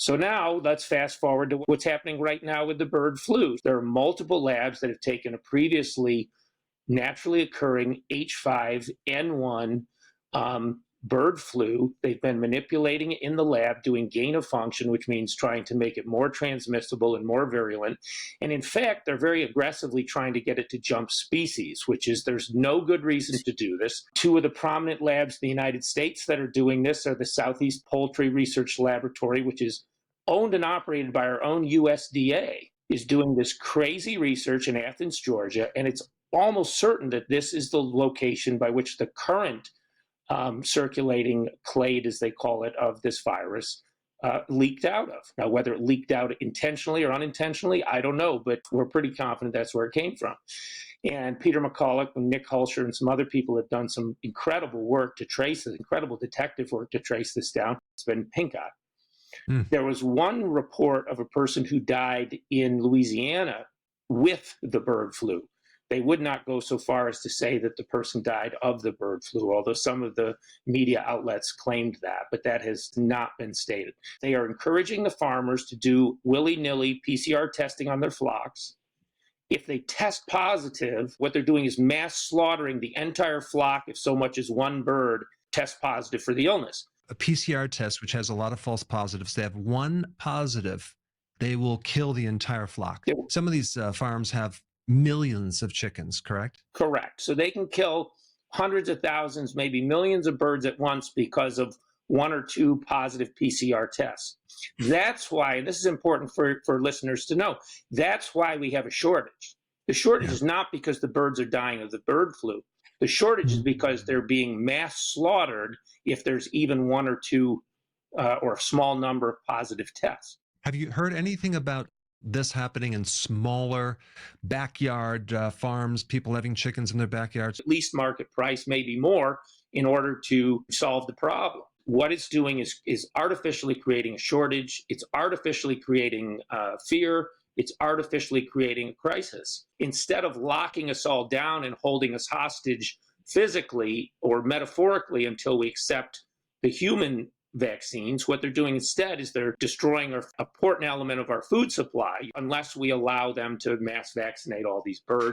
So now let's fast forward to what's happening right now with the bird flu. There are multiple labs that have taken a previously naturally occurring H5N1 bird flu. They've been manipulating it in the lab, doing gain of function, which means trying to make it more transmissible and more virulent. And in fact, they're very aggressively trying to get it to jump species, which is there's no good reason to do this. Two of the prominent labs in the United States that are doing this are the Southeast Poultry Research Laboratory, which is owned and operated by our own USDA, is doing this crazy research in Athens, Georgia, and it's almost certain that this is the location by which the current circulating clade, as they call it, of this virus leaked out of. Now, whether it leaked out intentionally or unintentionally, I don't know, but we're pretty confident that's where it came from. And Peter McCulloch and Nick Hulsher and some other people have done some incredible work to trace it, incredible detective work to trace this down. It's been pink eye. There was one report of a person who died in Louisiana with the bird flu. They would not go so far as to say that the person died of the bird flu, although some of the media outlets claimed that, but that has not been stated. They are encouraging the farmers to do willy-nilly PCR testing on their flocks. If they test positive, what they're doing is mass slaughtering the entire flock if so much as one bird tests positive for the illness. A PCR test, which has a lot of false positives, they have one positive, they will kill the entire flock. Some of these farms have millions of chickens, correct? Correct. So they can kill hundreds of thousands, maybe millions of birds at once because of one or two positive PCR tests. That's why, and this is important for listeners to know, that's why we have a shortage. The shortage is not because the birds are dying of the bird flu. The shortage is because they're being mass slaughtered if there's even one or two or a small number of positive tests. Have you heard anything about this happening in smaller backyard farms, people having chickens in their backyards? At least market price, maybe more, in order to solve the problem. What it's doing is artificially creating a shortage. It's artificially creating fear. It's artificially creating a crisis. Instead of locking us all down and holding us hostage physically or metaphorically until we accept the human vaccines, what they're doing instead is they're destroying an important element of our food supply unless we allow them to mass vaccinate all these birds.